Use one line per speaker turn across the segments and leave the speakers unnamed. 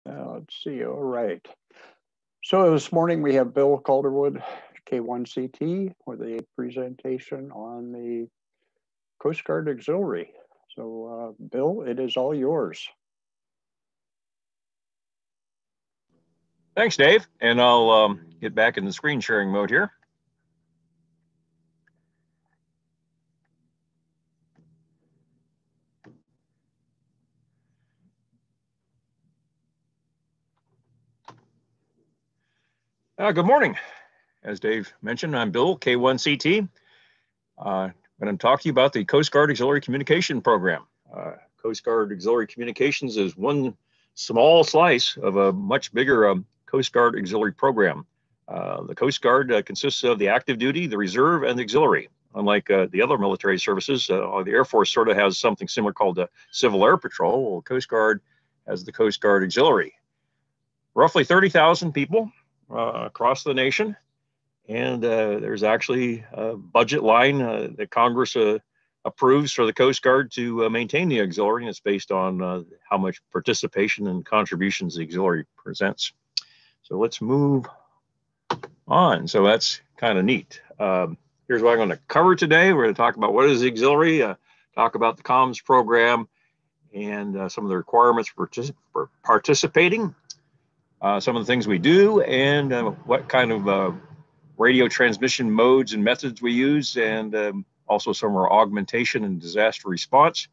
Let's see. All right. So this morning we have Bill Calderwood K1CT with a presentation on the Coast Guard Auxiliary. So Bill, it is all yours.
Thanks, Dave. And I'll get back in the screen sharing mode here. Good morning. As Dave mentioned, I'm Bill K1CT. I'm going to talk to you about the Coast Guard Auxiliary Communication Program. Coast Guard Auxiliary Communications is one small slice of a much bigger Coast Guard Auxiliary program. The Coast Guard consists of the active duty, the reserve, and the auxiliary. Unlike the other military services, the Air Force sort of has something similar called the Civil Air Patrol. Well, Coast Guard has the Coast Guard Auxiliary. Roughly 30,000 people across the nation. And there's actually a budget line that Congress approves for the Coast Guard to maintain the auxiliary, and it's based on how much participation and contributions the auxiliary presents. So let's move on. So that's kind of neat. Here's what I'm going to cover today. We're going to talk about what is the auxiliary, talk about the comms program, and some of the requirements for participating, some of the things we do, and what kind of radio transmission modes and methods we use, and also some of our augmentation and disaster response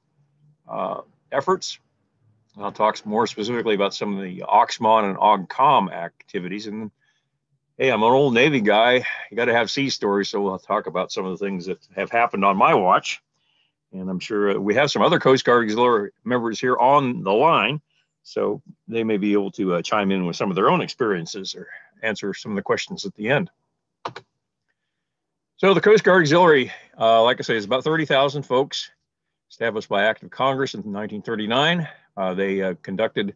efforts. And I'll talk more specifically about some of the AUXMON and AUGCOM activities. And hey, I'm an old Navy guy. You got to have sea stories, so we'll talk about some of the things that have happened on my watch. And I'm sure we have some other Coast Guard Auxiliary members here on the line, so they may be able to chime in with some of their own experiences or answer some of the questions at the end. So the Coast Guard Auxiliary, like I say, is about 30,000 folks, established by Act of Congress in 1939. They conducted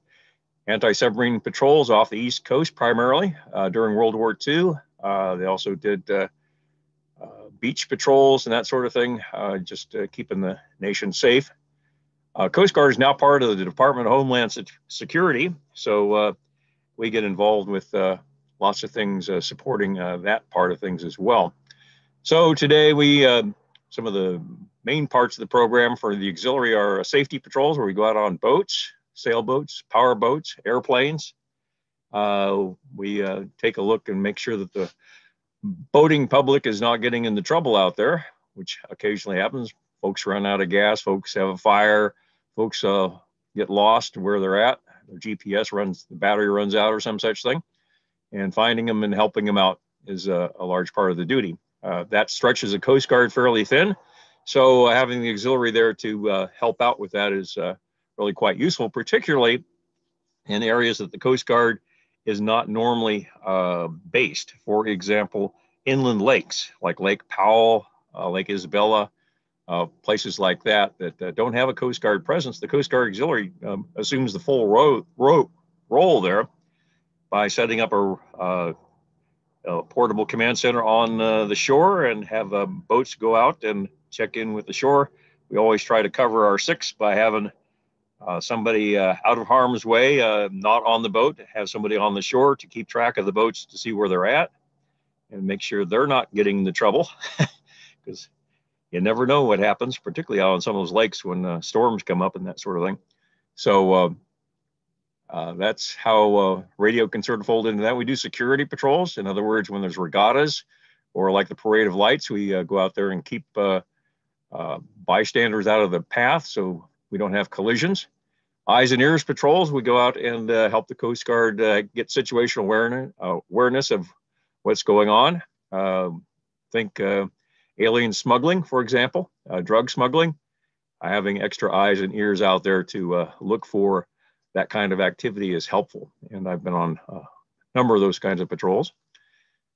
anti-submarine patrols off the East Coast primarily during World War II. They also did beach patrols and that sort of thing, just keeping the nation safe. Coast Guard is now part of the Department of Homeland Security, so we get involved with lots of things supporting that part of things as well. So today some of the main parts of the program for the auxiliary are safety patrols, where we go out on boats, sailboats, power boats, airplanes. We take a look and make sure that the boating public is not getting into trouble out there, which occasionally happens. Folks run out of gas, folks have a fire, folks get lost where they're at. Their GPS runs, the battery runs out or some such thing. And finding them and helping them out is a large part of the duty. That stretches the Coast Guard fairly thin. So having the auxiliary there to help out with that is really quite useful, particularly in areas that the Coast Guard is not normally based. For example, inland lakes like Lake Powell, Lake Isabella, places like that don't have a Coast Guard presence. The Coast Guard Auxiliary assumes the full role there by setting up a portable command center on the shore and have boats go out and check in with the shore. We always try to cover our six by having somebody out of harm's way, not on the boat, have somebody on the shore to keep track of the boats to see where they're at and make sure they're not getting into trouble, because you never know what happens, particularly out on some of those lakes when storms come up and that sort of thing. So that's how radio can sort of fold into that. We do security patrols. In other words, when there's regattas or like the Parade of Lights, we go out there and keep bystanders out of the path so we don't have collisions. Eyes and ears patrols, we go out and help the Coast Guard get situational awareness of what's going on. Think alien smuggling, for example, drug smuggling. Having extra eyes and ears out there to look for that kind of activity is helpful. And I've been on a number of those kinds of patrols.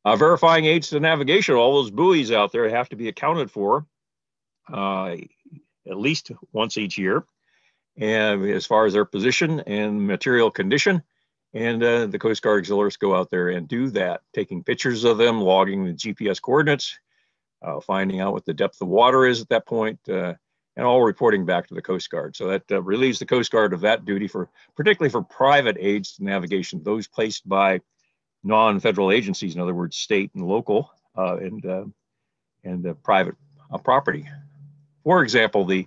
Verifying aids to navigation, all those buoys out there have to be accounted for at least once each year, and as far as their position and material condition. And the Coast Guard auxiliaries go out there and do that, taking pictures of them, logging the GPS coordinates, finding out what the depth of water is at that point, and all reporting back to the Coast Guard. So that relieves the Coast Guard of that duty, particularly for private aids to navigation, those placed by non-federal agencies, in other words, state and local and private property. For example, the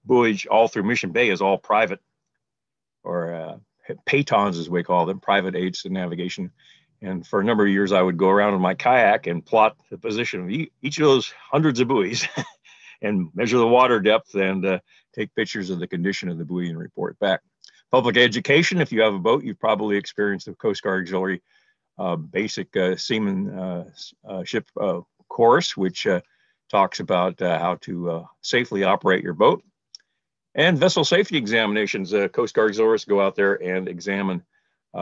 buoyage all through Mission Bay is all private, or PATONs as we call them, private aids to navigation. And for a number of years, I would go around in my kayak and plot the position of each of those hundreds of buoys and measure the water depth and take pictures of the condition of the buoy and report back. Public education, if you have a boat, you've probably experienced the Coast Guard Auxiliary basic seamanship course, which talks about how to safely operate your boat. And vessel safety examinations. Coast Guard auxiliaries go out there and examine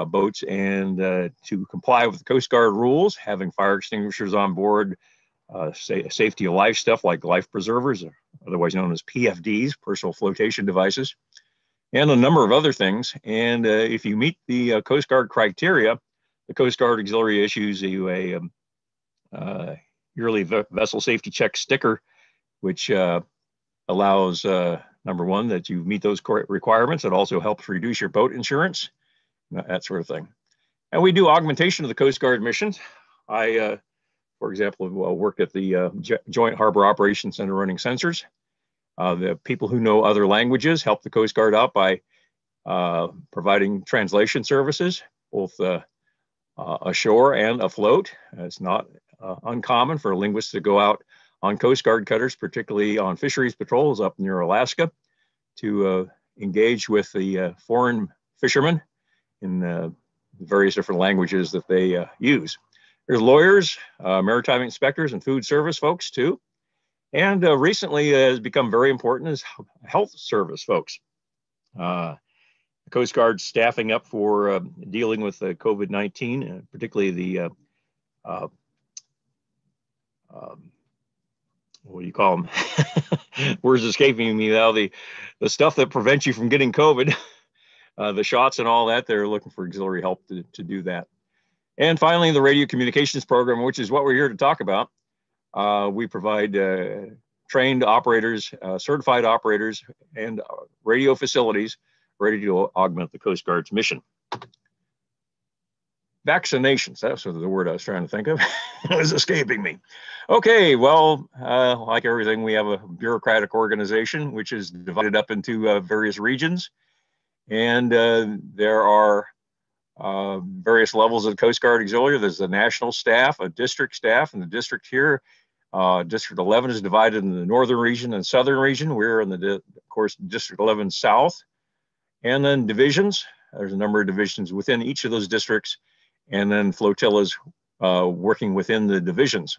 boats, and to comply with the Coast Guard rules, having fire extinguishers on board, safety of life stuff like life preservers, otherwise known as PFDs, personal flotation devices, and a number of other things. And if you meet the Coast Guard criteria, the Coast Guard Auxiliary issues you a yearly vessel safety check sticker, which allows, number one, that you meet those requirements. It also helps reduce your boat insurance, that sort of thing. And we do augmentation of the Coast Guard missions. I, for example, worked at the Joint Harbor Operations Center running sensors. The people who know other languages help the Coast Guard out by providing translation services, both ashore and afloat. It's not uncommon for linguists to go out on Coast Guard cutters, particularly on fisheries patrols up near Alaska, to engage with the foreign fishermen in various different languages that they use. There's lawyers, maritime inspectors, and food service folks too. And recently has become very important is health service folks. The Coast Guard staffing up for dealing with COVID-19, particularly the what do you call them? Words escaping me now. The stuff that prevents you from getting COVID, the shots and all that. They're looking for auxiliary help to do that. And finally, the radio communications program, which is what we're here to talk about. We provide trained operators, certified operators, and radio facilities ready to augment the Coast Guard's mission. Vaccinations, that's the word I was trying to think of. It was escaping me. Okay, well, like everything, we have a bureaucratic organization which is divided up into various regions. And there are various levels of the Coast Guard Auxiliary. There's the national staff, a district staff, and the district here. District 11 is divided in the northern region and southern region. We're in the, of course, District 11 South. And then divisions. There's a number of divisions within each of those districts. And then flotillas working within the divisions.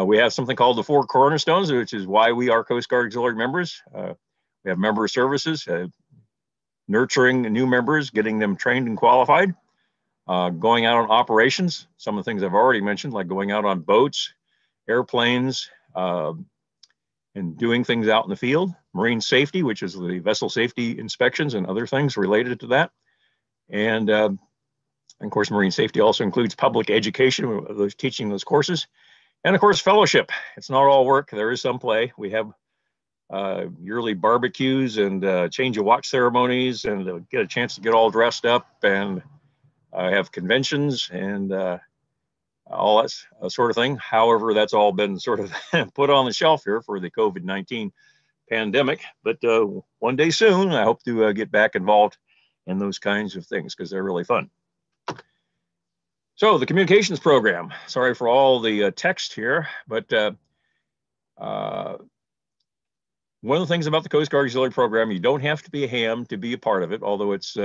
We have something called the Four Cornerstones, which is why we are Coast Guard Auxiliary members. We have member services, nurturing new members, getting them trained and qualified, going out on operations, some of the things I've already mentioned, like going out on boats, airplanes, and doing things out in the field, marine safety, which is the vessel safety inspections and other things related to that. And of course, marine safety also includes public education, those teaching those courses. And of course, fellowship. It's not all work, there is some play. We have yearly barbecues and change of watch ceremonies, and get a chance to get all dressed up, and have conventions and all that sort of thing. However, that's all been sort of put on the shelf here for the COVID-19 pandemic. But one day soon, I hope to get back involved in those kinds of things because they're really fun. So the communications program, sorry for all the text here, but one of the things about the Coast Guard Auxiliary program, you don't have to be a ham to be a part of it, although it's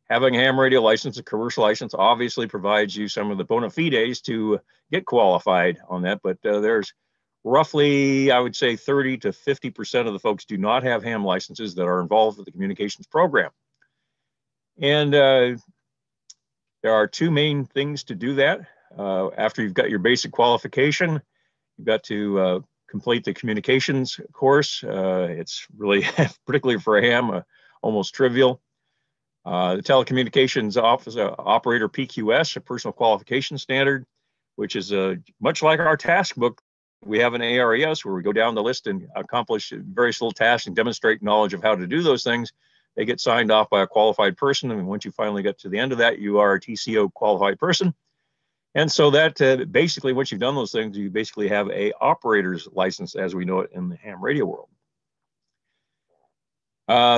having a ham radio license, a commercial license, obviously provides you some of the bona fides to get qualified on that. But there's roughly, I would say 30 to 50% of the folks do not have ham licenses that are involved with the communications program. And there are two main things to do that. After you've got your basic qualification, you've got to complete the communications course. It's really, particularly for a ham, almost trivial. The telecommunications office operator PQS, a personal qualification standard, which is much like our task book we have an ARES where we go down the list and accomplish various little tasks and demonstrate knowledge of how to do those things. They get signed off by a qualified person. And once you finally get to the end of that, you are a TCO qualified person. And so that basically, once you've done those things, you basically have a operator's license as we know it in the ham radio world.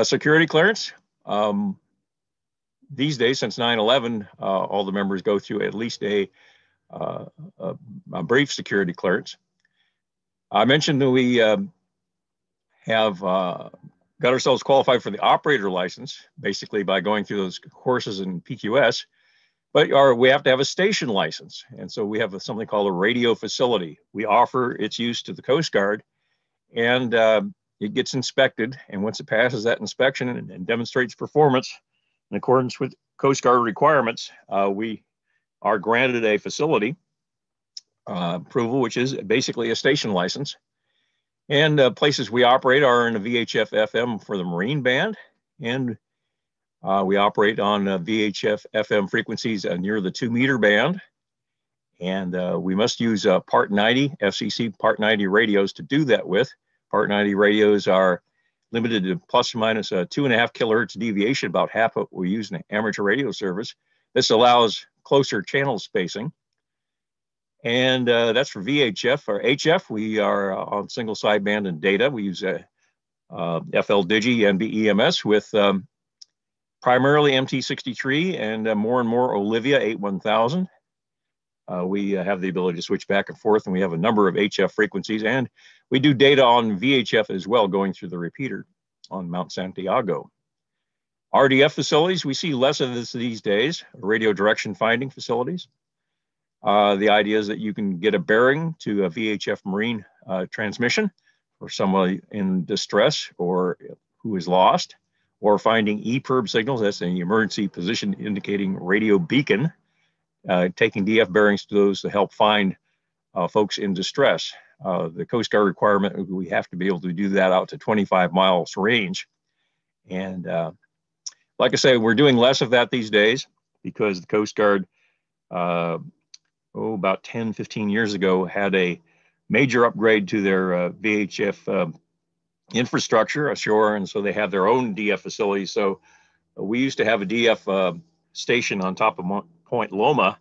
Security clearance. These days, since 9/11, all the members go through at least a brief security clearance. I mentioned that we have got ourselves qualified for the operator license, basically by going through those courses in PQS, but we have to have a station license. And so we have something called a radio facility. We offer its use to the Coast Guard, and it gets inspected. And once it passes that inspection and demonstrates performance in accordance with Coast Guard requirements, we are granted a facility approval, which is basically a station license. And places we operate are in a VHF FM for the Marine Band, and we operate on VHF FM frequencies near the 2-meter band. And we must use Part 90, FCC Part 90 radios to do that with. Part 90 radios are limited to plus or minus 2.5 kilohertz deviation, about half what we use in amateur radio service. This allows closer channel spacing. And that's for VHF. For HF, we are on single sideband and data. We use FL Digi NBEMS with primarily MT63 and more and more Olivia 81000. We have the ability to switch back and forth, and we have a number of HF frequencies, and we do data on VHF as well, going through the repeater on Mount Santiago. RDF facilities, we see less of this these days, radio direction finding facilities. The idea is that you can get a bearing to a VHF marine transmission for somebody in distress or who is lost, or finding EPIRB signals, that's an emergency position indicating radio beacon, taking DF bearings to those to help find folks in distress. The Coast Guard requirement, we have to be able to do that out to 25 miles range. And like I say, we're doing less of that these days because the Coast Guard, about 10, 15 years ago, had a major upgrade to their VHF infrastructure ashore, and so they have their own DF facilities. So we used to have a DF station on top of Point Loma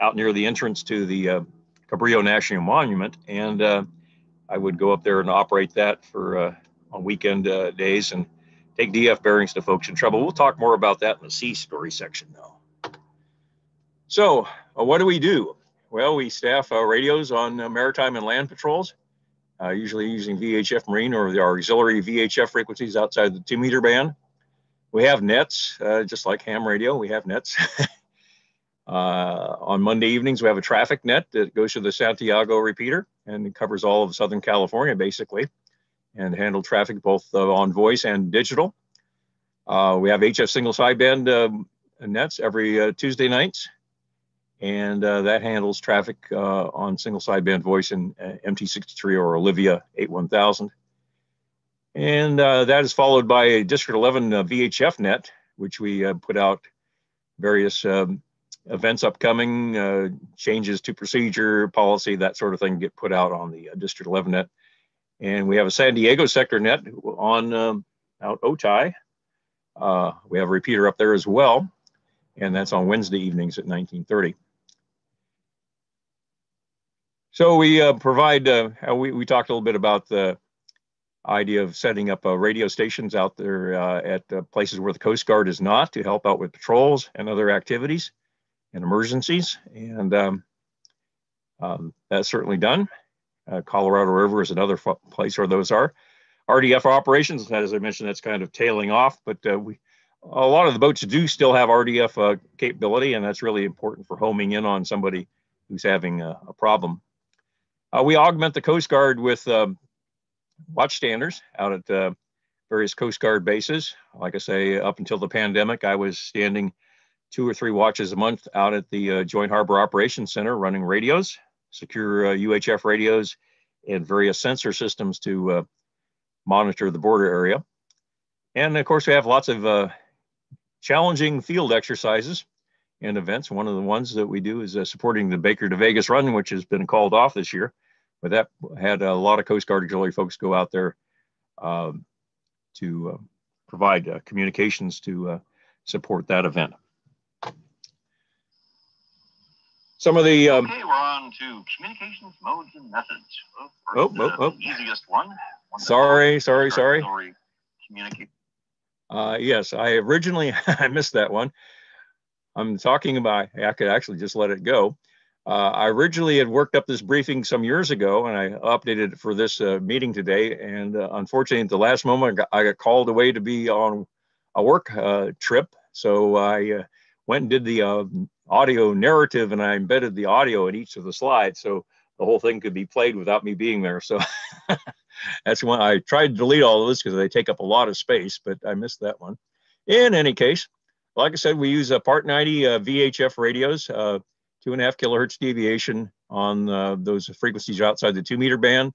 out near the entrance to the Cabrillo National Monument, and I would go up there and operate that for on weekend days and take DF bearings to folks in trouble. We'll talk more about that in the sea story section now. So what do we do? Well, we staff radios on maritime and land patrols, usually using VHF Marine or the auxiliary VHF frequencies outside the 2-meter band. We have nets, just like ham radio, we have nets. On Monday evenings, we have a traffic net that goes to the Santiago repeater, and it covers all of Southern California, basically, and handle traffic both on voice and digital. We have HF single sideband nets every Tuesday nights, and that handles traffic on single sideband voice in MT63 or Olivia 81000. And that is followed by a District 11 VHF net, which we put out various events upcoming, changes to procedure, policy, that sort of thing get put out on the District 11 net. And we have a San Diego sector net on out Otay. We have a repeater up there as well, and that's on Wednesday evenings at 1930. So we provide, we talked a little bit about the idea of setting up radio stations out there at places where the Coast Guard is not, to help out with patrols and other activities and emergencies. And that's certainly done. Colorado River is another place where those are. RDF operations, as I mentioned, that's kind of tailing off, but a lot of the boats do still have RDF capability, and that's really important for homing in on somebody who's having a problem. We augment the Coast Guard with watchstanders out at various Coast Guard bases. Like I say, up until the pandemic, I was standing 2 or 3 watches a month out at the Joint Harbor Operations Center running radios, secure UHF radios, and various sensor systems to monitor the border area. And of course, we have lots of challenging field exercises and events. One of the ones that we do is supporting the Baker to Vegas run, which has been called off this year. with that, had a lot of Coast Guard auxiliary folks go out there to provide communications to support that event. Some of the
okay, we're on to communications modes and methods. The easiest one.
Sorry. Yes, I originally I missed that one. I'm talking about, I could actually just let it go. I originally had worked up this briefing some years ago, and I updated it for this meeting today. And unfortunately, at the last moment, I got called away to be on a work trip. So I went and did the audio narrative, and I embedded the audio in each of the slides, so the whole thing could be played without me being there. So that's when I tried to delete all of this because they take up a lot of space, but I missed that one. In any case, like I said, we use Part 90 VHF radios, 2.5 kilohertz deviation on those frequencies outside the 2 meter band.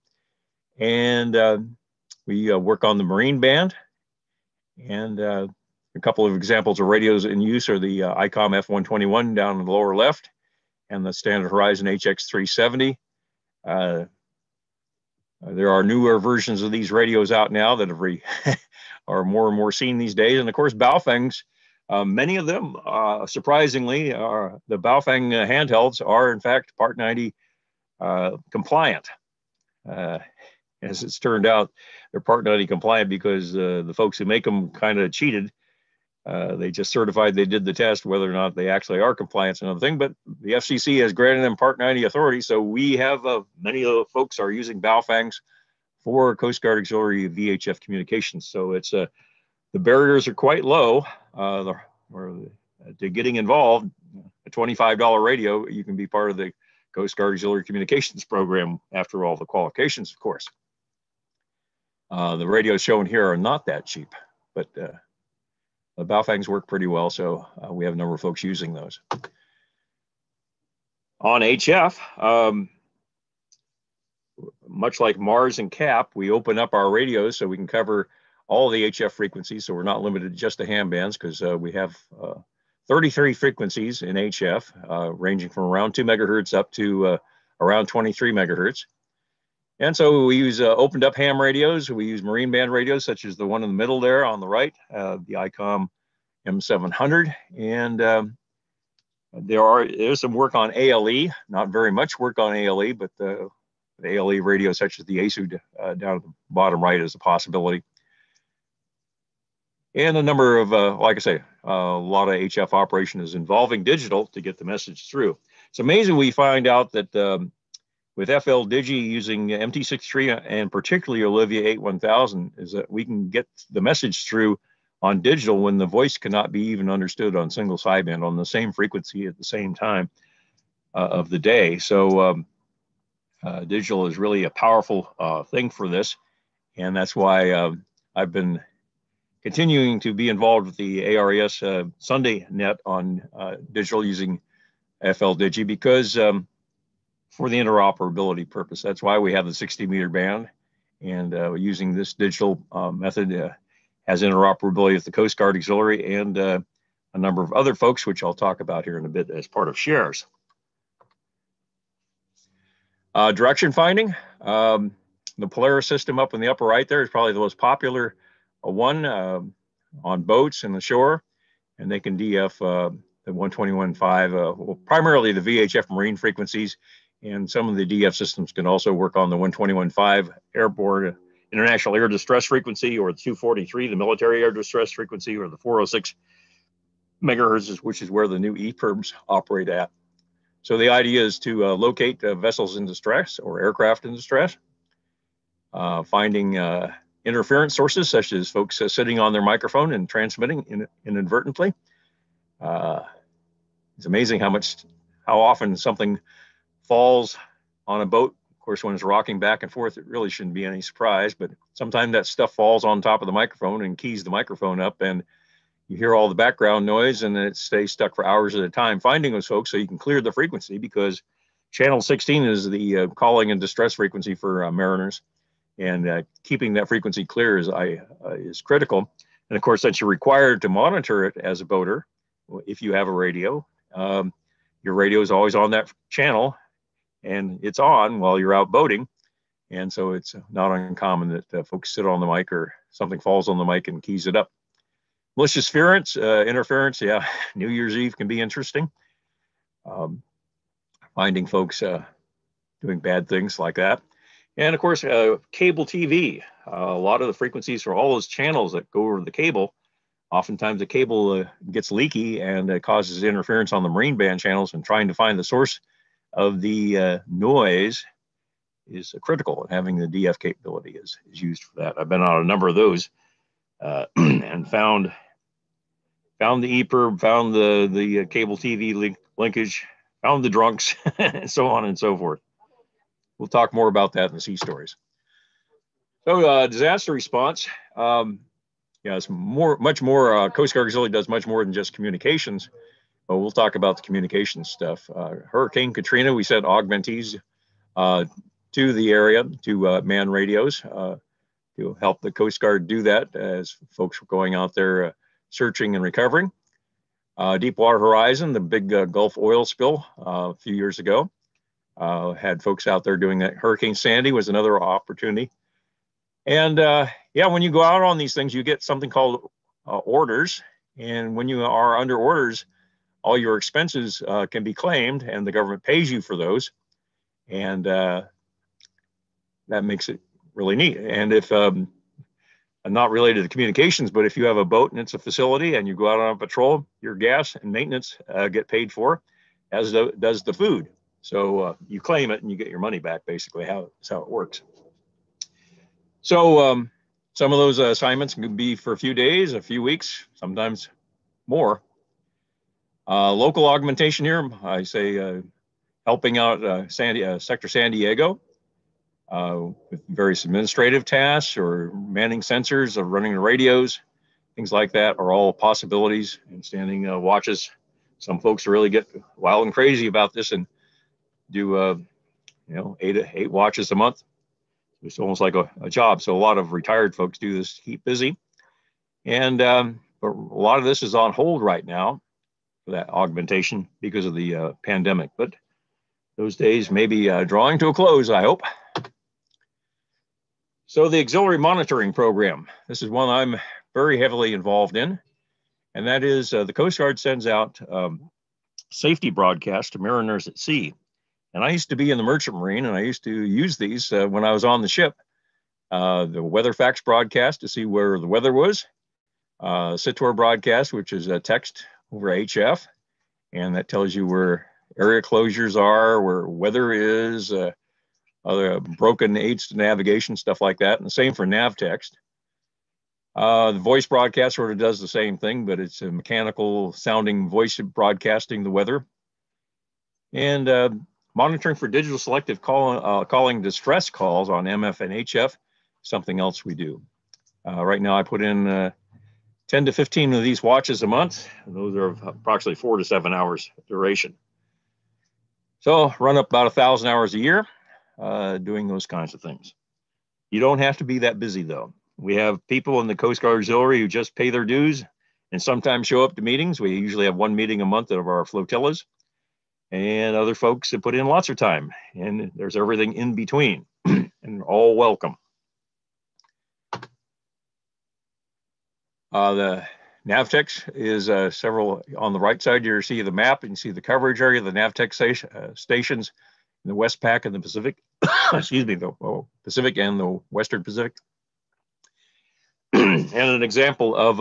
And we work on the marine band. And a couple of examples of radios in use are the ICOM F121 down in the lower left and the Standard Horizon HX370. There are newer versions of these radios out now that are more and more seen these days. And of course, Baofengs, many of them, surprisingly, the Baofeng handhelds are in fact Part 90 compliant. As it's turned out, they're Part 90 compliant because the folks who make them kind of cheated. They just certified they did the test. Whether or not they actually are compliant is another thing, but the FCC has granted them Part 90 authority. So we have, many of the folks are using Baofengs for Coast Guard auxiliary VHF communications. So it's, the barriers are quite low to getting involved. A $25 radio, you can be part of the Coast Guard auxiliary communications program after all the qualifications, of course. The radios shown here are not that cheap, but the Baofengs work pretty well, so we have a number of folks using those. On HF, much like Mars and CAP, we open up our radios so we can cover all the HF frequencies, so we're not limited to just the ham bands, because we have 33 frequencies in HF, ranging from around 2 megahertz up to around 23 megahertz. And so we use opened up ham radios. We use marine band radios, such as the one in the middle there on the right, the ICOM M700. And there's some work on ALE, not very much work on ALE, but the ALE radio, such as the ASU down at the bottom right, is a possibility. And a number of, like I say, a lot of HF operation is involving digital to get the message through. It's amazing we find out that with FL Digi using MT63 and particularly Olivia 81000 is that we can get the message through on digital when the voice cannot be even understood on single sideband on the same frequency at the same time of the day. So digital is really a powerful thing for this. And that's why I've been continuing to be involved with the ARES Sunday net on digital using FL Digi because for the interoperability purpose. That's why we have the 60 meter band, and using this digital method has interoperability with the Coast Guard Auxiliary and a number of other folks, which I'll talk about here in a bit as part of shares. Direction finding. The Polaris system up in the upper right there is probably the most popular one on boats and the shore, and they can DF the 121.5, well, primarily the VHF marine frequencies, and some of the DF systems can also work on the 121.5 airborne international air distress frequency, or the 243, the military air distress frequency, or the 406 megahertz, which is where the new EPIRBs operate at. So the idea is to locate vessels in distress or aircraft in distress, finding interference sources such as folks sitting on their microphone and transmitting inadvertently. It's amazing how often something falls on a boat. Of course, when it's rocking back and forth, it really shouldn't be any surprise, but sometimes that stuff falls on top of the microphone and keys the microphone up, and you hear all the background noise and it stays stuck for hours at a time. Finding those folks so you can clear the frequency, because channel 16 is the calling and distress frequency for mariners, and keeping that frequency clear is critical. And of course, since you're required to monitor it as a boater, if you have a radio, your radio is always on that channel, and it's on while you're out boating. And so it's not uncommon that folks sit on the mic or something falls on the mic and keys it up. Malicious interference, yeah, New Year's Eve can be interesting. Finding folks doing bad things like that. And of course, cable TV. A lot of the frequencies for all those channels that go over the cable, oftentimes the cable gets leaky and causes interference on the marine band channels, and trying to find the source of the noise is critical. And having the DF capability is used for that. I've been on a number of those and found the EPIRB, found the cable TV linkage, found the drunks, and so on and so forth. We'll talk more about that in the sea stories. So disaster response, yeah, it's much more. Coast Guard Auxiliary does much more than just communications, but we'll talk about the communications stuff. Hurricane Katrina, we sent augmentees to the area to man radios to help the Coast Guard do that as folks were going out there searching and recovering. Deepwater Horizon, the big Gulf oil spill a few years ago, had folks out there doing that. Hurricane Sandy was another opportunity. And yeah, when you go out on these things, you get something called orders. And when you are under orders, all your expenses can be claimed, and the government pays you for those. And that makes it really neat. And if not related to communications, but if you have a boat and it's a facility and you go out on a patrol, your gas and maintenance get paid for, as does the food. So you claim it and you get your money back, basically. That's how it works. So some of those assignments can be for a few days, a few weeks, sometimes more. Local augmentation here, I say helping out Sector San Diego with various administrative tasks or manning sensors or running the radios, things like that are all possibilities. And standing watches. Some folks really get wild and crazy about this and do, you know, eight watches a month. It's almost like a job. So a lot of retired folks do this to keep busy. And but a lot of this is on hold right now for that augmentation because of the pandemic. But those days may be drawing to a close, I hope. So the auxiliary monitoring program, this is one I'm very heavily involved in. And that is the Coast Guard sends out safety broadcasts to mariners at sea. And I used to be in the Merchant Marine, and I used to use these when I was on the ship. The weather facts broadcast to see where the weather was. SITOR broadcast, which is a text over HF, and that tells you where area closures are, where weather is, other broken aids to navigation, stuff like that. And the same for nav text. The voice broadcast sort of does the same thing, but it's a mechanical sounding voice broadcasting the weather. And monitoring for digital selective calling distress calls on MF and HF, something else we do. Right now I put in 10 to 15 of these watches a month. And those are approximately 4 to 7 hours duration. So run up about 1,000 hours a year doing those kinds of things. You don't have to be that busy though. We have people in the Coast Guard Auxiliary who just pay their dues and sometimes show up to meetings. We usually have one meeting a month of our flotillas. And other folks that put in lots of time, and there's everything in between, and all welcome. The Navtex is several on the right side. You see the map and you see the coverage area, the Navtex stations in the Westpac and the Pacific, excuse me, the Pacific and the Western Pacific. And an example of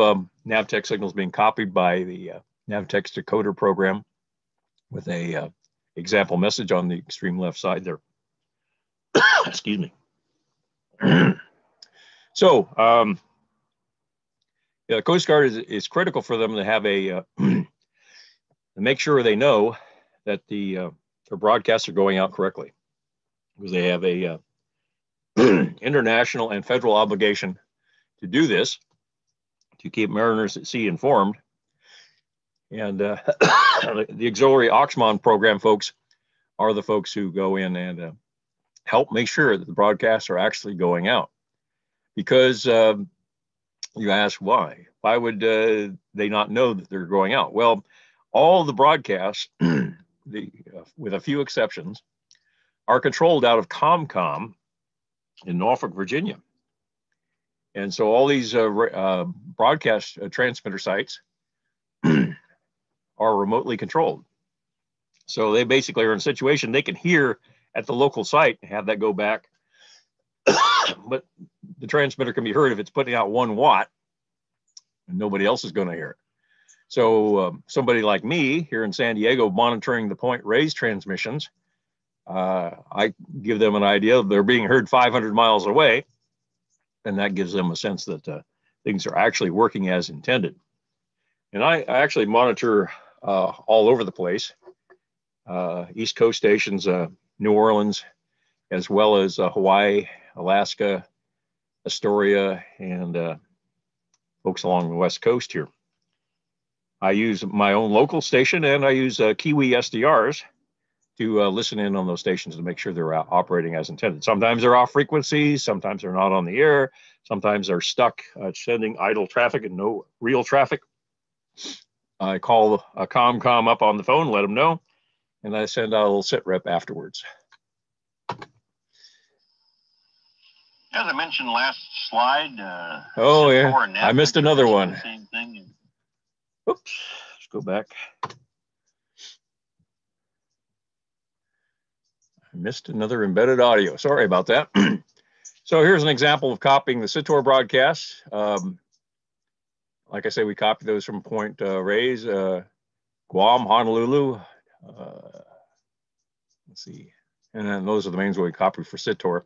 Navtex signals being copied by the Navtex decoder program with a example message on the extreme left side there. Excuse me. So yeah, the Coast Guard is critical for them to have a to make sure they know that their broadcasts are going out correctly, because they have a international and federal obligation to do this, to keep mariners at sea informed. And the auxiliary AUXMON program folks are the folks who go in and help make sure that the broadcasts are actually going out. Because you ask why? Why would they not know that they're going out? Well, all the broadcasts, with a few exceptions, are controlled out of ComCom in Norfolk, Virginia. And so all these broadcast transmitter sites are remotely controlled. So they basically are in a situation they can hear at the local site and have that go back. But the transmitter can be heard if it's putting out 1 watt and nobody else is going to hear it. So somebody like me here in San Diego monitoring the point raised transmissions, I give them an idea they're being heard 500 miles away, and that gives them a sense that things are actually working as intended. And I actually monitor all over the place, East Coast stations, New Orleans, as well as Hawaii, Alaska, Astoria, and folks along the West Coast here. I use my own local station, and I use Kiwi SDRs to listen in on those stations to make sure they're operating as intended. Sometimes they're off frequency, sometimes they're not on the air, sometimes they're stuck sending idle traffic and no real traffic. I call a ComCom up on the phone, let them know, and I send out a little sit rep afterwards.
As I mentioned last slide.
Oh yeah, I missed another one.
Same thing.
Oops, let's go back. I missed another embedded audio. Sorry about that. So here's an example of copying the SITOR broadcasts. Like I say, we copy those from Point Reyes, Guam, Honolulu. Let's see. And then those are the mains we copy for SITOR.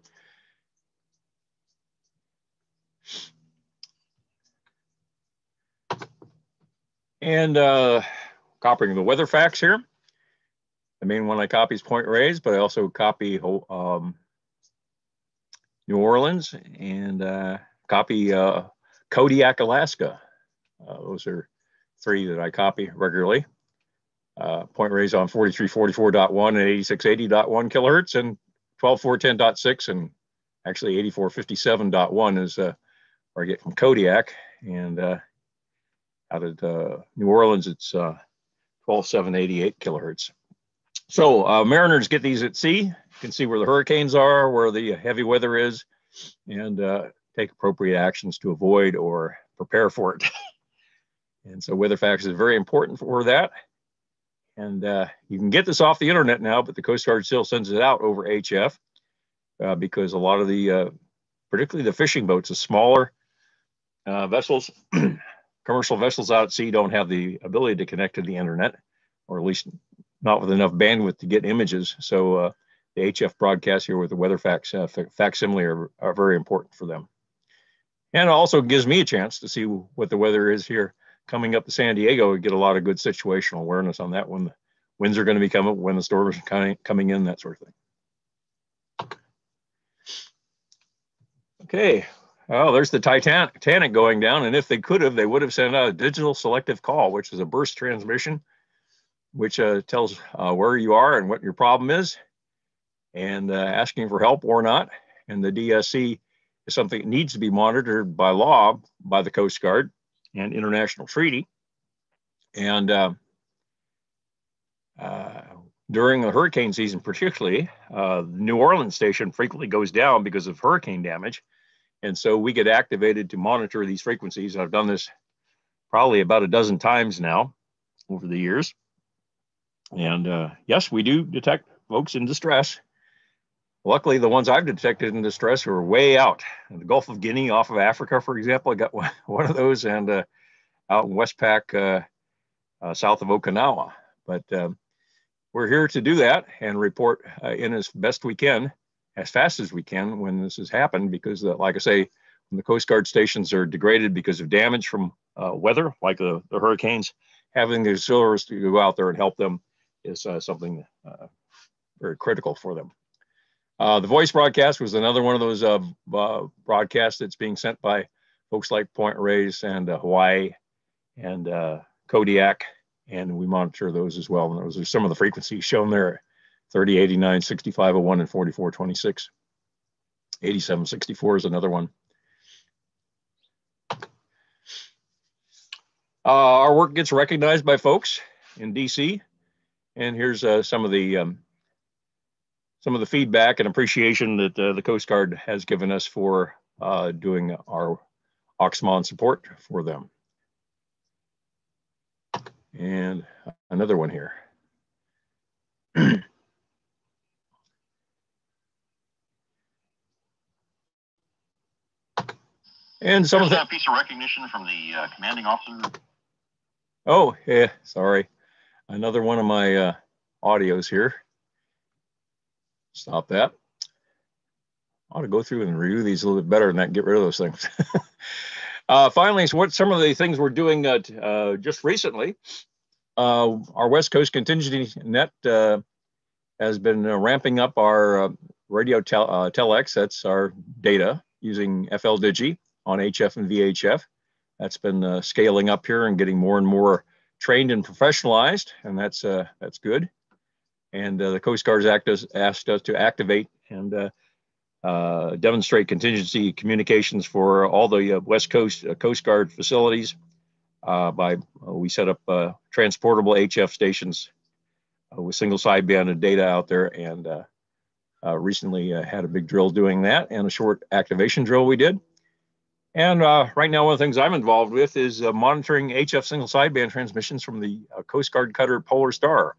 And copying the weather facts here. The main one I copy is Point Reyes, but I also copy New Orleans and copy Kodiak, Alaska. Those are 3 that I copy regularly. Point Reyes on 4344.1 and 8680.1 kilohertz, and 12410.6 and actually 8457.1 is where I get from Kodiak. And out of New Orleans, it's 12788 kilohertz. So mariners get these at sea. You can see where the hurricanes are, where the heavy weather is, and take appropriate actions to avoid or prepare for it. And so weather facts is very important for that. And you can get this off the internet now, but the Coast Guard still sends it out over HF because a lot of the, particularly the fishing boats, the smaller vessels, commercial vessels out at sea don't have the ability to connect to the internet, or at least not with enough bandwidth to get images. So the HF broadcasts here with the weather facts facsimile are very important for them. And it also gives me a chance to see what the weather is here coming up to San Diego and get a lot of good situational awareness on that, when the winds are going to be coming, when the storms are coming in, that sort of thing. Okay, well, there's the Titanic going down, and if they could have, they would have sent out a digital selective call, which is a burst transmission, which tells where you are and what your problem is, and asking for help or not. And the DSC is something that needs to be monitored by law by the Coast Guard and international treaty. And during the hurricane season, particularly, the New Orleans station frequently goes down because of hurricane damage. And so we get activated to monitor these frequencies. I've done this probably about a dozen times now over the years. And yes, we do detect folks in distress. Luckily, the ones I've detected in distress are way out in the Gulf of Guinea, off of Africa, for example. I got one of those, and out in Westpac, south of Okinawa. But we're here to do that and report in as best we can, as fast as we can when this has happened, because like I say, when the Coast Guard stations are degraded because of damage from weather, like the hurricanes, having the auxiliaries to go out there and help them is something very critical for them. The voice broadcast was another one of those broadcasts that's being sent by folks like Point Reyes and Hawaii and Kodiak, and we monitor those as well. And those are some of the frequencies shown there: 3089, 6501, and 4426. 8764 is another one. Our work gets recognized by folks in DC, and here's some of the some of the feedback and appreciation that the Coast Guard has given us for doing our AUXMON support for them. And another one here. And some of that
piece of recognition from the commanding officer.
Oh, yeah, sorry. Another one of my audios here. Stop that. I ought to go through and review these a little bit better than that and get rid of those things. Finally, so what some of the things we're doing just recently, our West Coast Contingency Net has been ramping up our radio telex, that's our data, using FLDigi on HF and VHF. That's been scaling up here and getting more and more trained and professionalized, and that's good. And the Coast Guard has asked us to activate and demonstrate contingency communications for all the West Coast Coast Guard facilities. We set up transportable HF stations with single sideband data out there, and recently had a big drill doing that and a short activation drill we did. And right now, one of the things I'm involved with is monitoring HF single sideband transmissions from the Coast Guard cutter Polar Star,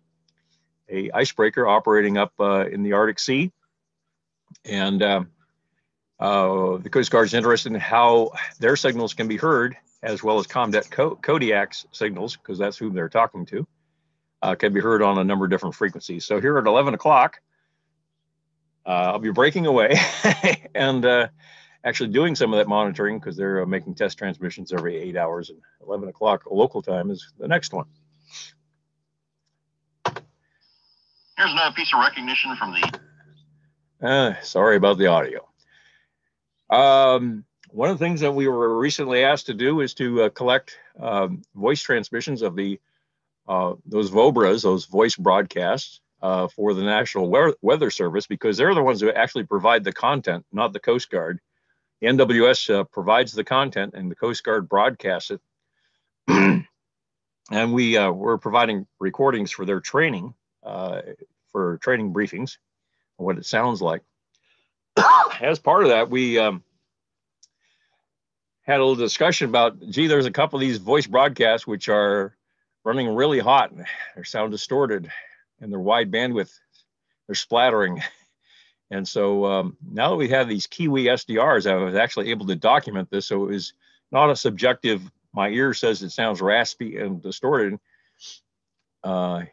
a icebreaker operating up in the Arctic Sea. And the Coast Guard is interested in how their signals can be heard, as well as Comdet Kodiak's signals, because that's who they're talking to, can be heard on a number of different frequencies. So here at 11 o'clock, I'll be breaking away and actually doing some of that monitoring, because they're making test transmissions every 8 hours, and 11 o'clock local time is the next one.
Here's another piece of recognition from the...
Sorry about the audio. One of the things that we were recently asked to do is to collect voice transmissions of the those VOBRAs, those voice broadcasts, for the National Weather Service, because they're the ones who actually provide the content, not the Coast Guard. The NWS provides the content, and the Coast Guard broadcasts it. And we're providing recordings for their training, for training briefings, what it sounds like. As part of that, we had a little discussion about, gee, there's a couple of these voice broadcasts which are running really hot, and they sound distorted, and they're wide bandwidth, they're splattering. And so now that we have these Kiwi SDRs, I was actually able to document this, so it was not a subjective, my ear says it sounds raspy and distorted.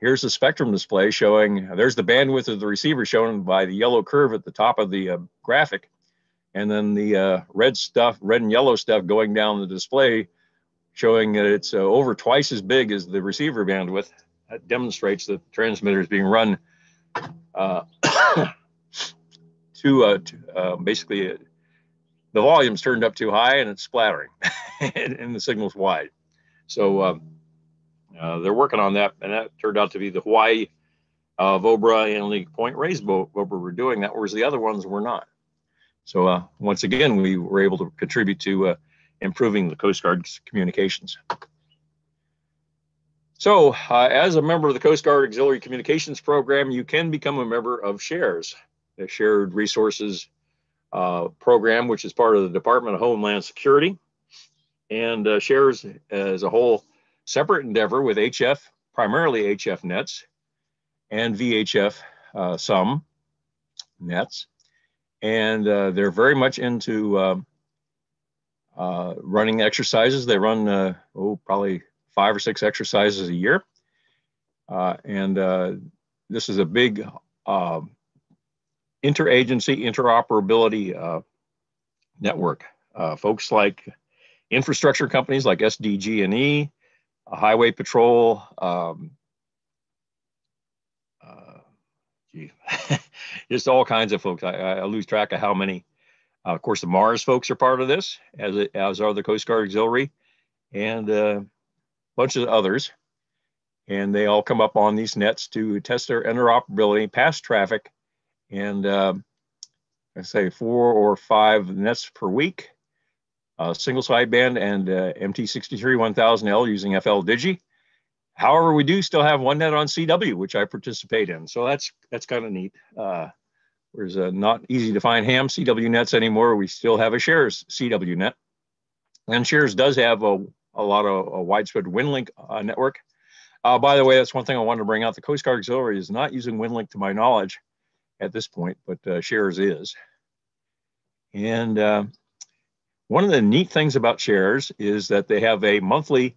Here's the spectrum display showing, there's the bandwidth of the receiver shown by the yellow curve at the top of the graphic. And then the red and yellow stuff going down the display, showing that it's over twice as big as the receiver bandwidth. That demonstrates that the transmitter is being run basically the volume's turned up too high and it's splattering and the signal's wide. So they're working on that, and that turned out to be the Hawaii VOBRA and the Point Reyes VOBRA were doing that, whereas the other ones were not. So once again, we were able to contribute to improving the Coast Guard's communications. So as a member of the Coast Guard Auxiliary Communications Program, you can become a member of SHARES, the Shared Resources Program, which is part of the Department of Homeland Security. And SHARES as a whole separate endeavor with HF, primarily HF nets, and VHF some nets. And they're very much into running exercises. They run probably 5 or 6 exercises a year. And this is a big interagency interoperability network. Folks like infrastructure companies like SDG&E, Highway Patrol, just all kinds of folks. I lose track of how many. Of course, the Mars folks are part of this, as are the Coast Guard Auxiliary, and a bunch of others. And they all come up on these nets to test their interoperability, pass traffic, and I say 4 or 5 nets per week, single sideband and MT63-1000L using FLDigi. However, we do still have one net on CW, which I participate in. So that's kind of neat. there's not easy to find ham CW nets anymore. We still have a Shares CW net. And Shares does have a lot of a widespread WinLink network. By the way, that's one thing I wanted to bring out. The Coast Guard Auxiliary is not using WinLink to my knowledge at this point, but Shares is. And one of the neat things about Shares is that they have a monthly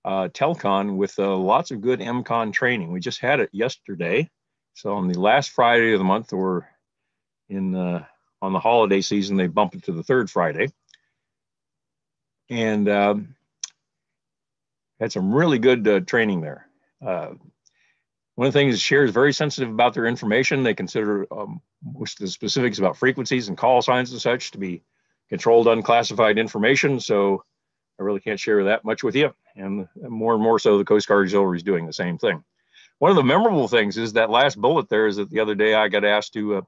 telcon with lots of good MCON training. We just had it yesterday. So on the last Friday of the month, or on the holiday season, they bumped it to the third Friday. And had some really good training there. One of the things is Share is very sensitive about their information. They consider most of the specifics about frequencies and call signs and such to be controlled unclassified information. So I really can't share that much with you. And more so, the Coast Guard Auxiliary is doing the same thing. One of the memorable things is that last bullet there is that the other day I got asked to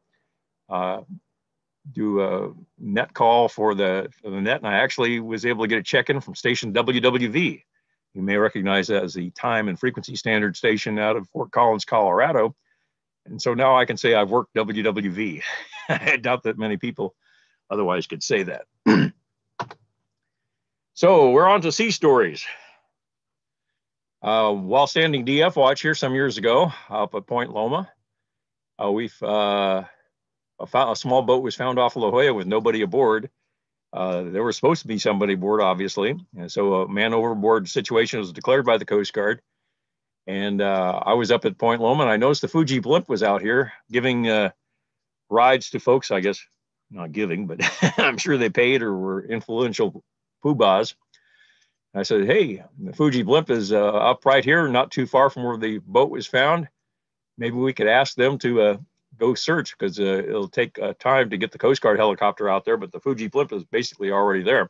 do a net call for the net, and I actually was able to get a check-in from station WWV. You may recognize that as the time and frequency standard station out of Fort Collins, Colorado. And so now I can say I've worked WWV. I doubt that many people otherwise could say that. So we're on to sea stories. While standing DF watch here some years ago up at Point Loma, a small boat was found off La Jolla with nobody aboard. There was supposed to be somebody aboard, obviously. And so a man overboard situation was declared by the Coast Guard. And I was up at Point Loma, and I noticed the Fuji Blimp was out here giving rides to folks, I guess, not giving, but I'm sure they paid or were influential poobahs. I said, hey, the Fuji Blimp is up right here, not too far from where the boat was found. Maybe we could ask them to go search, because it'll take time to get the Coast Guard helicopter out there, but the Fuji Blimp is basically already there.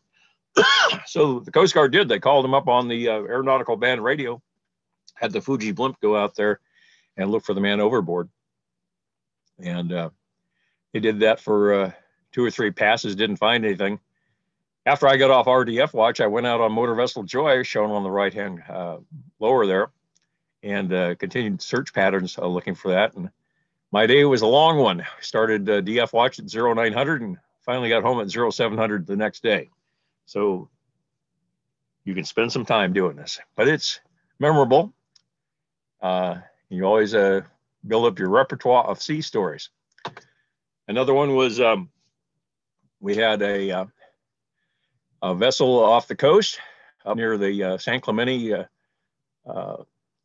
So the Coast Guard did. They called them up on the aeronautical band radio, had the Fuji Blimp go out there and look for the man overboard. And they did that for 2 or 3 passes, didn't find anything. After I got off RDF watch, I went out on Motor Vessel Joy, shown on the right-hand lower there, and continued search patterns looking for that. And my day was a long one. I started DF watch at 0900 and finally got home at 0700 the next day. So you can spend some time doing this, but it's memorable. You always build up your repertoire of sea stories. Another one was we had a vessel off the coast up near the San Clemente,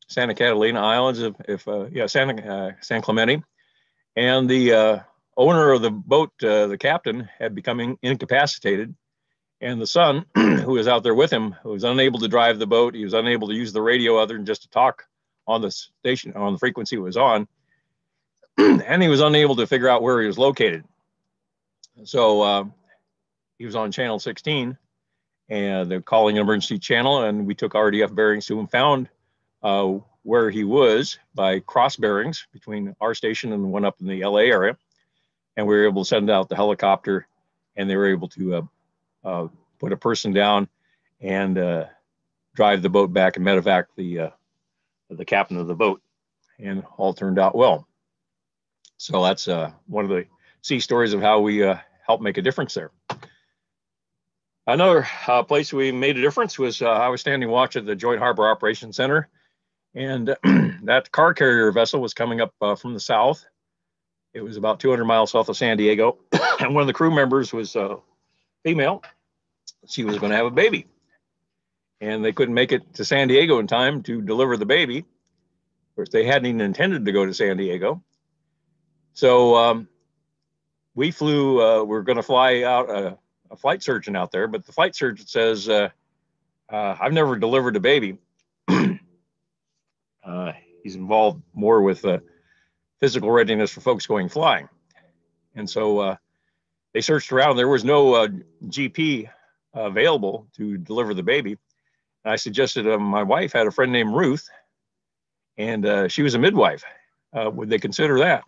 Santa Catalina Islands, San Clemente. And the owner of the boat, the captain, had become incapacitated. And the son, who was out there with him, was unable to drive the boat. He was unable to use the radio other than just to talk on the station, on the frequency it was on. And he was unable to figure out where he was located. So he was on channel 16, and they're calling an emergency channel. And we took RDF bearings to him, found where he was by cross bearings between our station and the one up in the LA area. And we were able to send out the helicopter, and they were able to put a person down and drive the boat back and medevac the captain of the boat, and all turned out well. So that's one of the sea stories of how we help make a difference there. Another place we made a difference was I was standing watch at the Joint Harbor Operations Center, and that car carrier vessel was coming up from the south. It was about 200 miles south of San Diego, and one of the crew members was female. She was going to have a baby, and they couldn't make it to San Diego in time to deliver the baby. Of course, they hadn't even intended to go to San Diego. So we flew, we're going to fly out a flight surgeon out there, but the flight surgeon says, I've never delivered a baby. He's involved more with physical readiness for folks going flying. And so they searched around. There was no GP available to deliver the baby. And I suggested my wife had a friend named Ruth, and she was a midwife. Would they consider that?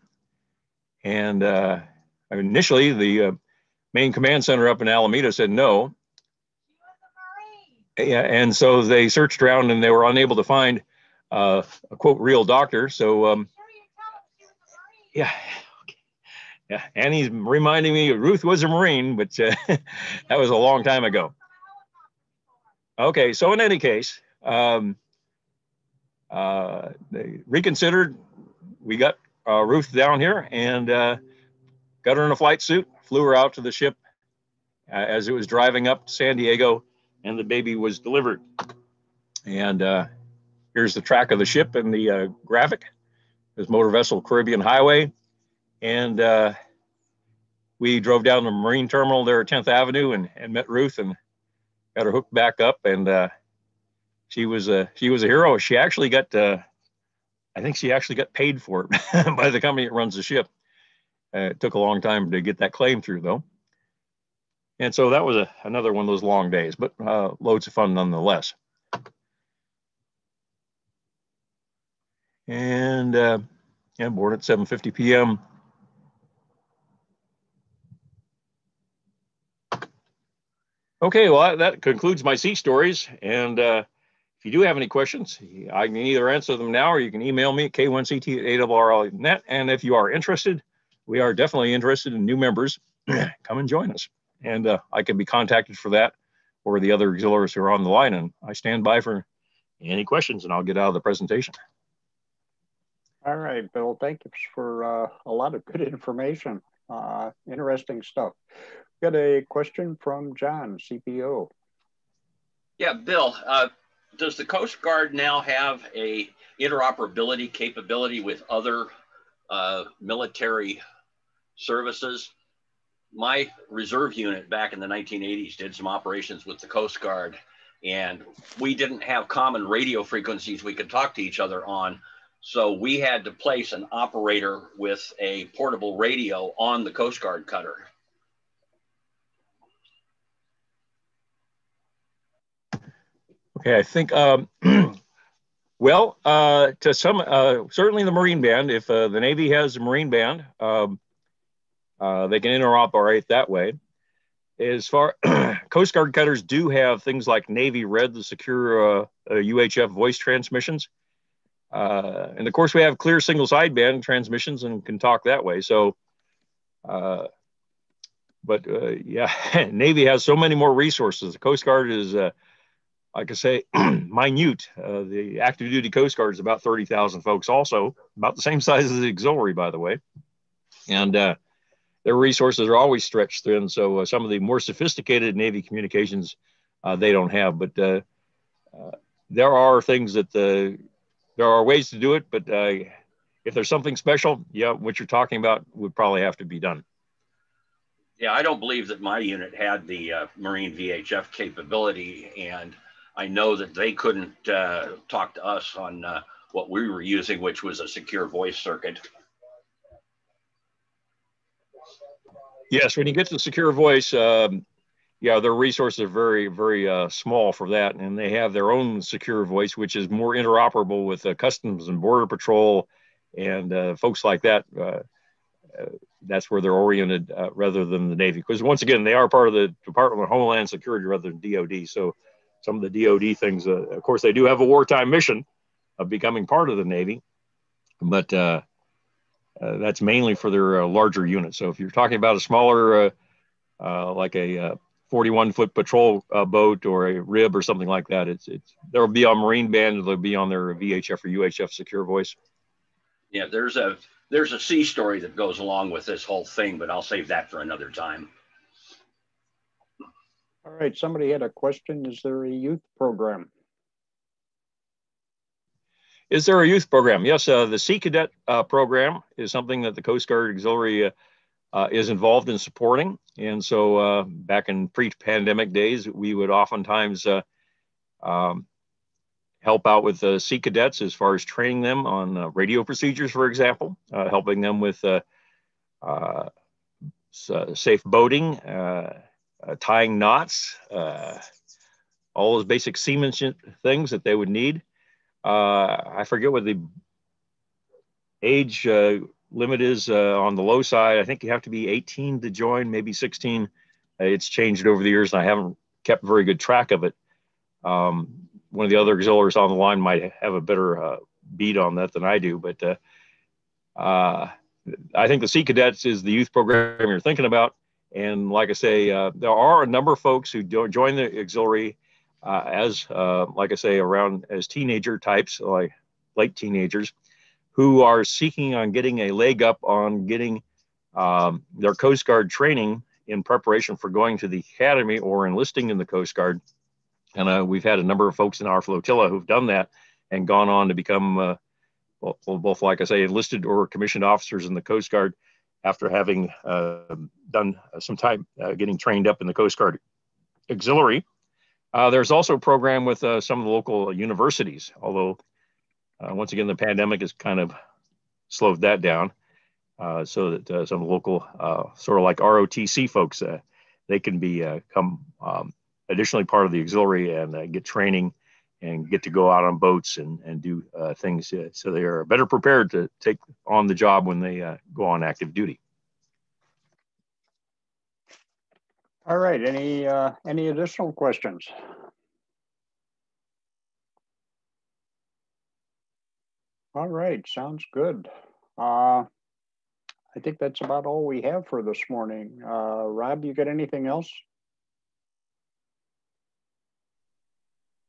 And initially, the main command center up in Alameda said no. Yeah, and so they searched around, and they were unable to find a quote real doctor. So yeah, Yeah, and he's reminding me Ruth was a Marine, but that was a long time ago. Okay, so in any case, they reconsidered. We got Ruth down here and got her in a flight suit, flew her out to the ship as it was driving up to San Diego, and the baby was delivered. And here's the track of the ship and the graphic. There's motor vessel Caribbean Highway. And we drove down the Marine Terminal there at 10th Avenue and met Ruth and got her hooked back up. And she was a hero. She actually got, I think she actually got paid for it by the company that runs the ship. It took a long time to get that claim through, though. And so that was another one of those long days, but loads of fun nonetheless. And yeah, born at 7:50 p.m. Okay, well, that concludes my sea stories. And if you do have any questions, I can either answer them now or you can email me at K1CT@ARRL.net. And if you are interested, we are definitely interested in new members. Come and join us. And I can be contacted for that or the other auxiliaries who are on the line. And I stand by for any questions and I'll get out of the presentation.
All right, Bill, thank you for a lot of good information. Interesting stuff. Got a question from John, CPO.
Yeah, Bill, does the Coast Guard now have a interoperability capability with other military services? My reserve unit back in the 1980s did some operations with the Coast Guard, and we didn't have common radio frequencies we could talk to each other on. So we had to place an operator with a portable radio on the Coast Guard cutter.
Okay, I think, well, to some, certainly the Marine Band, if the Navy has a Marine Band, they can interoperate that way. As far, Coast Guard cutters do have things like Navy Red, the secure UHF voice transmissions. And of course we have clear single sideband transmissions and can talk that way. So, yeah, Navy has so many more resources. The Coast Guard is, like I say, minute. The active duty Coast Guard is about 30,000 folks, also about the same size as the auxiliary, by the way. And their resources are always stretched thin. So some of the more sophisticated Navy communications, they don't have. But there are things that there are ways to do it. But if there's something special, yeah, what you're talking about would probably have to be done.
Yeah, I don't believe that my unit had the Marine VHF capability, and I know that they couldn't talk to us on what we were using, which was a secure voice circuit.
Yes, when you get to secure voice, yeah, their resources are very, very small for that, and they have their own secure voice, which is more interoperable with Customs and Border Patrol and folks like that. That's where they're oriented rather than the Navy, because once again, they are part of the Department of Homeland Security rather than DOD. So some of the DOD things, of course, they do have a wartime mission of becoming part of the Navy, but that's mainly for their larger units. So if you're talking about a smaller, like a 41-foot patrol boat or a rib or something like that, they'll be on Marine Band, they'll be on their VHF or UHF secure voice.
Yeah, there's a sea story that goes along with this whole thing, but I'll save that for another time.
All right, somebody had a question. Is there a youth program?
Is there a youth program? Yes, the Sea Cadet program is something that the Coast Guard Auxiliary is involved in supporting. And so back in pre-pandemic days, we would oftentimes help out with sea cadets as far as training them on radio procedures, for example, helping them with safe boating, tying knots, all those basic seamanship things that they would need. I forget what the age limit is on the low side. I think you have to be 18 to join, maybe 16. It's changed over the years, and I haven't kept very good track of it. One of the other auxiliaries on the line might have a better beat on that than I do, but I think the Sea Cadets is the youth program you're thinking about. And like I say, there are a number of folks who join the auxiliary as, like I say, around as teenager types, like late teenagers, who are seeking on getting a leg up on getting their Coast Guard training in preparation for going to the academy or enlisting in the Coast Guard. And we've had a number of folks in our flotilla who've done that and gone on to become both, like I say, enlisted or commissioned officers in the Coast Guard after having done some time getting trained up in the Coast Guard Auxiliary. There's also a program with some of the local universities, although once again, the pandemic has kind of slowed that down. So that some local sort of like ROTC folks, they can become additionally part of the auxiliary and get training and get to go out on boats and do things so they are better prepared to take on the job when they go on active duty.
All right, any additional questions? All right, sounds good. I think that's about all we have for this morning. Rob, you got anything else?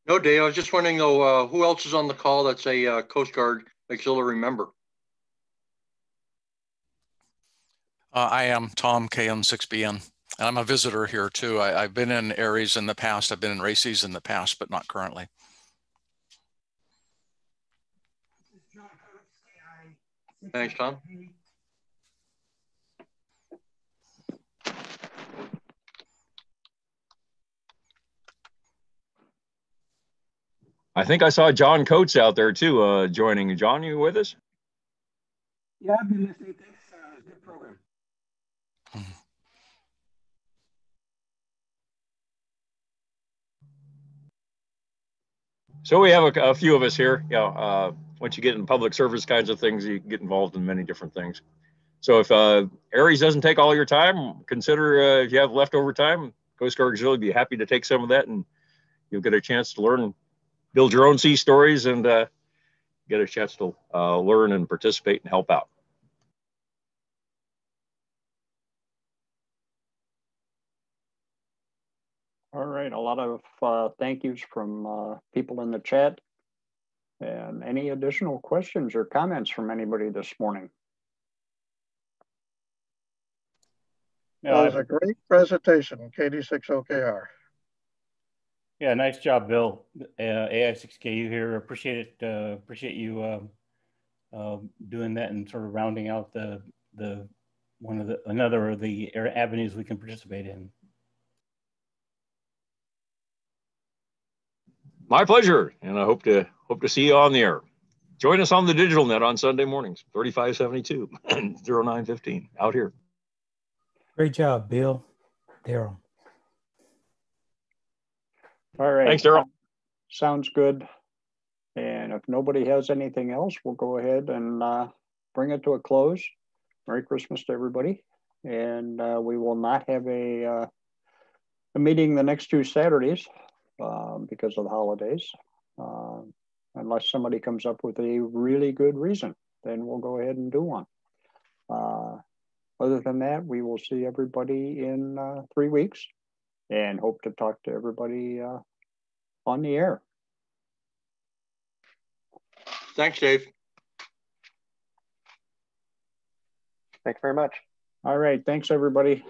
No, Dave, I was just wondering though, who else is on the call that's a Coast Guard auxiliary member?
I am Tom KM6BN, and I'm a visitor here too. I've been in ARES in the past. I've been in RACES in the past, but not currently.
Thanks, Tom.
I think I saw John Coates out there too, joining. John, you with us?
Yeah, I've been listening. Thanks. Good program.
So we have a few of us here. Once you get in public service kinds of things, you get involved in many different things. So if ARES doesn't take all your time, consider if you have leftover time, Coast Guard Auxiliary would be happy to take some of that, and you'll get a chance to learn, build your own sea stories, and get a chance to learn and participate and help out.
All right, a lot of thank yous from people in the chat. And any additional questions or comments from anybody this morning?
That was a great presentation, KD60KR.
Yeah, nice job, Bill. AUXMON here. Appreciate it. Appreciate you doing that and sort of rounding out another of the avenues we can participate in.
My pleasure, and I hope to see you on the air. Join us on the digital net on Sunday mornings, 3572 and 0915 out here.
Great job, Bill. Daryl.
All right.
Thanks, Daryl.
Sounds good. And if nobody has anything else, we'll go ahead and bring it to a close. Merry Christmas to everybody. And we will not have a meeting the next 2 Saturdays because of the holidays. Unless somebody comes up with a really good reason, then we'll go ahead and do one. Other than that, we will see everybody in 3 weeks and hope to talk to everybody on the air.
Thanks, Dave.
Thanks very much.
All right. Thanks, everybody.